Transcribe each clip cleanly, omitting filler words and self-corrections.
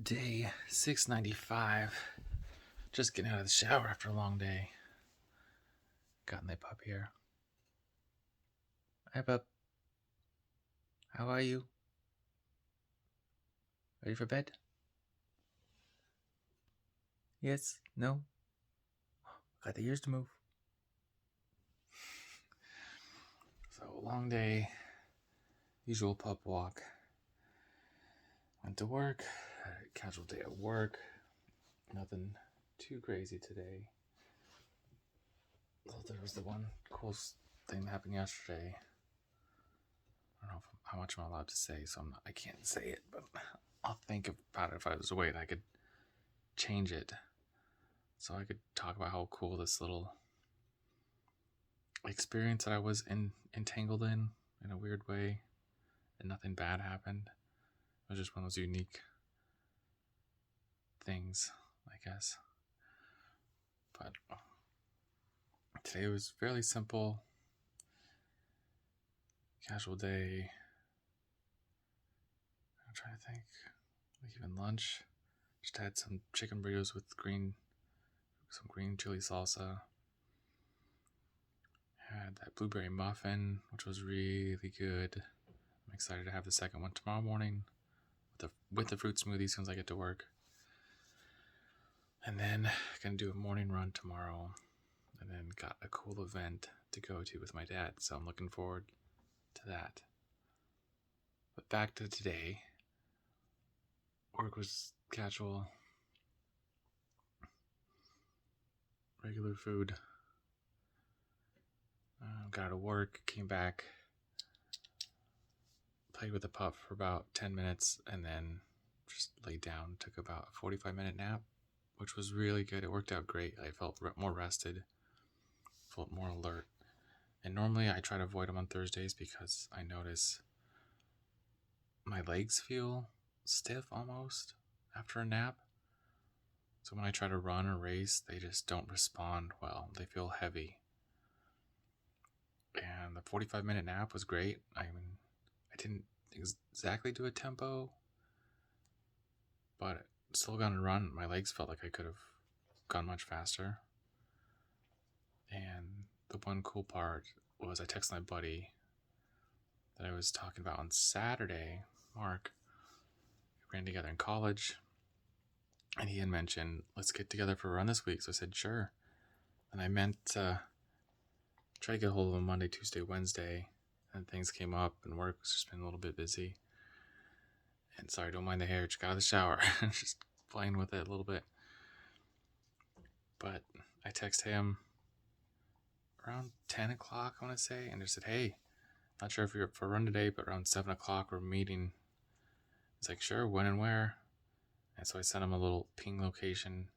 Day 695. Just getting out of the shower after a long day. Got my pup here. Hi, pup. How are you? Ready for bed? Yes? No? Got the ears to move. So, long day. Usual pup walk. Went to work. Had a casual day at work. Nothing too crazy today. Though there was the one cool thing that happened yesterday. I don't know how much I'm allowed to say, so I can't say it, but I'll think about it if I was away and I could change it. So I could talk about how cool this little experience that I was entangled in a weird way, and nothing bad happened. It was just one of those unique things, I guess. But today was fairly simple, casual day. I'm trying to think, like even lunch. Just had some chicken burritos with some green chili salsa. Had that blueberry muffin, which was really good. I'm excited to have the second one tomorrow morning with the fruit smoothie as soon as I get to work. And then gonna do a morning run tomorrow, and then got a cool event to go to with my dad, so I'm looking forward to that. But back to today. Work was casual, regular food. Got out of work, came back, played with the pup for about 10 minutes, and then just laid down, took about a 45-minute nap, which was really good. It worked out great. I felt more rested, felt more alert. And normally I try to avoid them on Thursdays because I notice my legs feel stiff almost after a nap. So when I try to run or race, they just don't respond well. They feel heavy. And the 45-minute nap was great. I mean, I didn't exactly do a tempo, but still got to run. My legs felt like I could have gone much faster. And the one cool part was I texted my buddy that I was talking about on Saturday, Mark. We ran together in college, and he had mentioned, let's get together for a run this week. So I said, sure. And I meant to try to get a hold of him Monday, Tuesday, Wednesday, and things came up, and work was just been a little bit busy. And sorry, don't mind the hair. Just got out of the shower. Just playing with it a little bit. But I text him around 10 o'clock, I want to say, and just said, hey, not sure if you're up for a run today, but around 7 o'clock we're meeting. He's like, sure, when and where? And so I sent him a little ping location,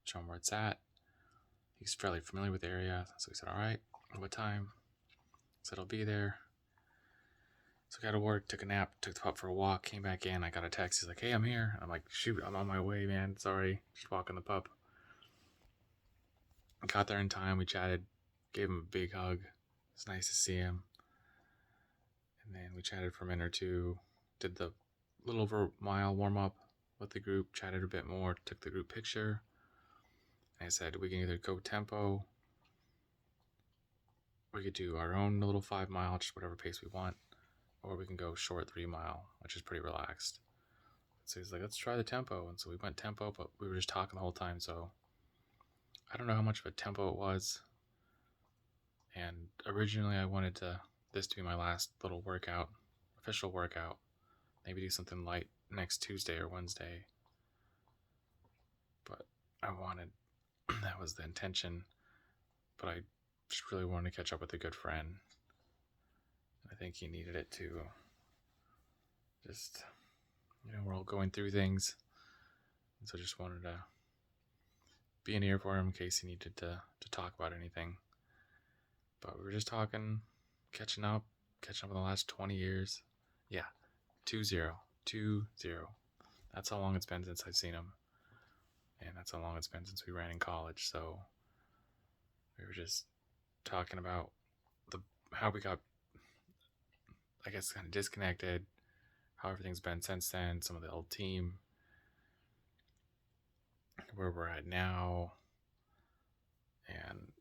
show him where it's at. He's fairly familiar with the area, so he said, all right, what time? I said, I'll be there. So I got to work, took a nap, took the pup for a walk, came back in. I got a text. He's like, hey, I'm here. And I'm like, shoot, I'm on my way, man. Sorry, just walking the pup. I got there in time. We chatted, gave him a big hug. It's nice to see him. And then we chatted for a minute or two, did the little over a mile warm up with the group, chatted a bit more, took the group picture. And I said, we can either go tempo, we could do our own little 5 mile, just whatever pace we want, or we can go short 3 mile, which is pretty relaxed. So he's like, let's try the tempo. And so we went tempo, but we were just talking the whole time. So I don't know how much of a tempo it was. And originally I wanted this to be my last little workout, official workout. Maybe do something light next Tuesday or Wednesday. But I wanted, that was the intention. But I just really wanted to catch up with a good friend. I think he needed it too. Just, we're all going through things. And so just wanted to be an ear for him in case he needed to talk about anything. But we were just talking, catching up in the last 20 years. Yeah, 2-0. That's how long it's been since I've seen him. And that's how long it's been since we ran in college. So we were just talking about how we got, I guess, kind of disconnected, how everything's been since then, some of the old team. where we're at now, and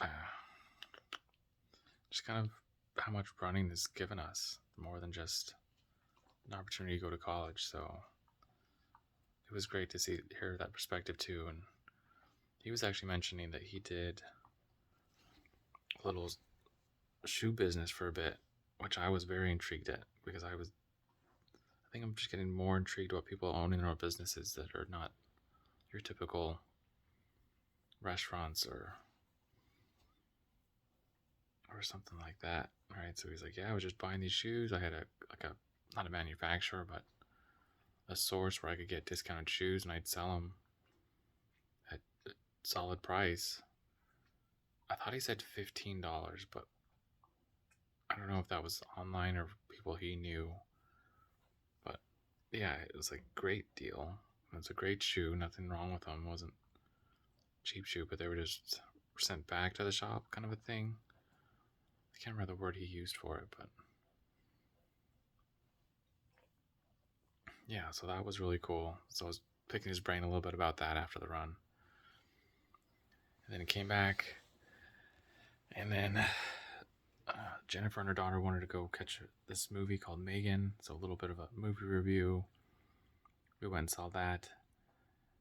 uh, just kind of how much running has given us more than just an opportunity to go to college. So it was great to hear that perspective too. And he was actually mentioning that he did a little shoe business for a bit, which I was very intrigued at because I think I'm just getting more intrigued about people owning their own businesses that are not your typical restaurants or something like that, right? So he's like, yeah, I was just buying these shoes. I had a not a manufacturer, but a source where I could get discounted shoes, and I'd sell them at a solid price. I thought he said $15, but I don't know if that was online or people he knew. But yeah, it was a great deal. It was a great shoe. Nothing wrong with them. It wasn't cheap shoe, but they were just sent back to the shop, kind of a thing. I can't remember the word he used for it, but yeah, so that was really cool. So I was picking his brain a little bit about that after the run. And then he came back, and then Jennifer and her daughter wanted to go catch this movie called Megan, so a little bit of a movie review. We went and saw that,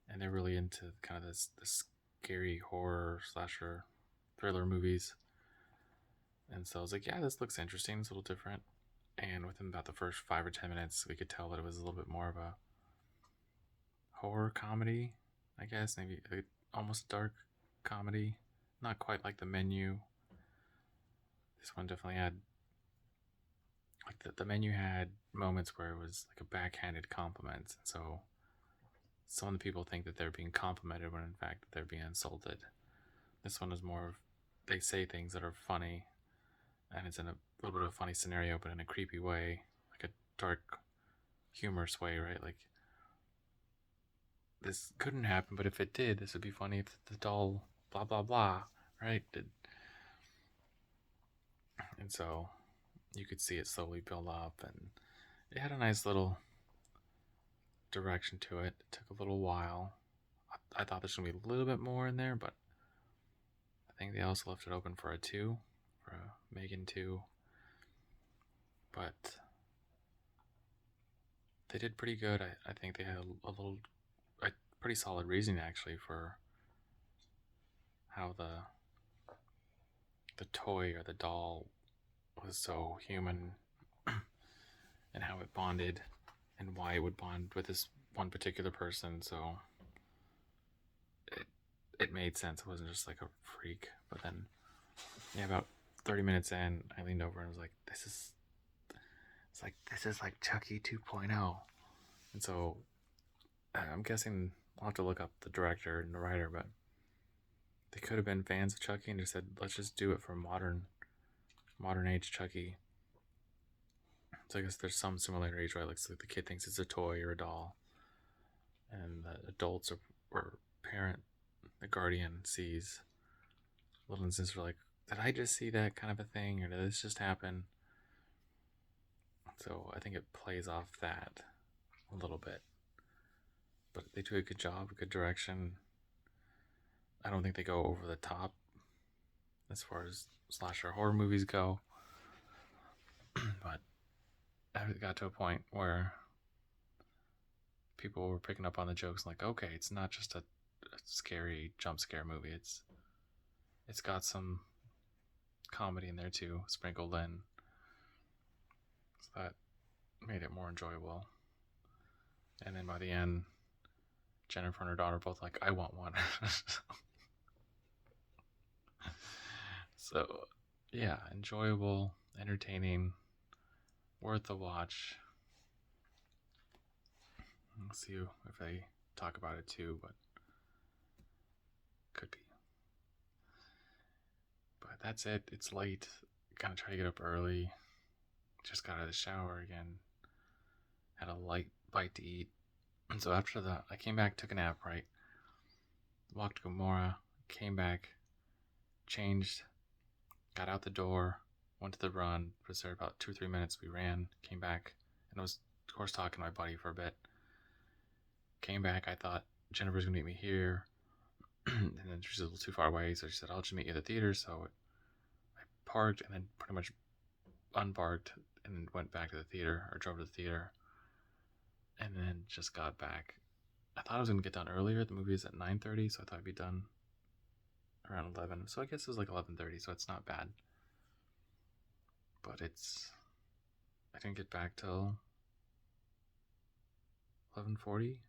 and they're really into kind of this scary horror slasher thriller movies. And so I was like, yeah, this looks interesting. It's a little different. And within about the first 5 or 10 minutes, we could tell that it was a little bit more of a horror comedy, I guess, maybe almost dark comedy. Not quite like The Menu. This one definitely had, like the Menu had moments where it was like a backhanded compliment. So some of the people think that they're being complimented when in fact they're being insulted. This one is more of, they say things that are funny, and it's in a little bit of a funny scenario, but in a creepy way, like a dark, humorous way, right? Like, this couldn't happen, but if it did, this would be funny if the doll, blah, blah, blah, right? And so you could see it slowly build up, and it had a nice little direction to it. It took a little while. I thought there's going to be a little bit more in there, but I think they also left it open for a 2, for a Megan 2. But they did pretty good. I think they had a pretty solid reasoning actually for how the toy or the doll was so human and how it bonded and why it would bond with this one particular person. So it made sense. It wasn't just like a freak. But then, yeah, about 30 minutes in, I leaned over and was like, this is like Chucky 2.0. And so I'm guessing I'll have to look up the director and the writer, but they could have been fans of Chucky and just said, let's just do it for modern age Chucky. So I guess there's some similarities, right? Like, so the kid thinks it's a toy or a doll, and the adults or parent, the guardian, sees little instances like, did I just see that kind of a thing, or did this just happen? So I think it plays off that a little bit. But they do a good job, a good direction. I don't think they go over the top as far as slasher horror movies go. But it got to a point where people were picking up on the jokes, like, okay, it's not just a scary jump scare movie. It's got some comedy in there too, sprinkled in. So that made it more enjoyable. And then by the end, Jennifer and her daughter both like, I want one. So yeah, enjoyable, entertaining, worth a watch. We'll see if they talk about it too, but could be. But that's it. It's late. Gotta try to get up early. Just got out of the shower again. Had a light bite to eat. And so after that, I came back, took a nap, right? Walked to Gomorrah, came back, changed, got out the door, went to the run. Was there about 2 or 3 minutes. We ran, came back, and I was, of course, talking to my buddy for a bit. Came back, I thought, Jennifer's gonna meet me here. And then she's a little too far away, so she said, I'll just meet you at the theater. So I parked and then pretty much unparked and went back to the theater, or drove to the theater, and then just got back. I thought I was gonna get done earlier. The movie is at 9:30, so I thought I'd be done around 11. So I guess it was like 11:30, so it's not bad. But I didn't get back till 11:40.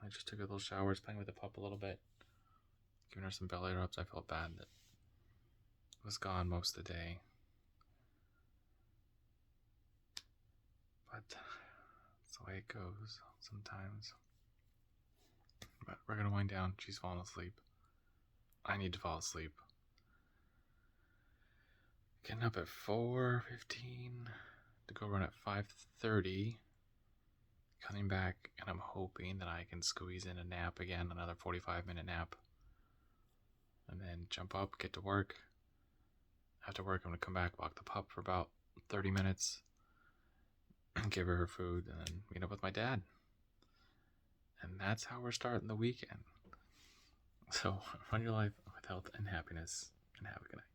I just took a little shower, was playing with the pup a little bit, giving her some belly rubs. I felt bad that it was gone most of the day. But that's the way it goes sometimes. But we're gonna wind down. She's falling asleep. I need to fall asleep. Getting up at 4:15 to go run at 5:30. Coming back, and I'm hoping that I can squeeze in a nap again, another 45-minute nap. And then jump up, get to work. After work, I'm gonna come back, walk the pup for about 30 minutes, give her food, and then meet up with my dad. And that's how we're starting the weekend. So run your life with health and happiness, and have a good night.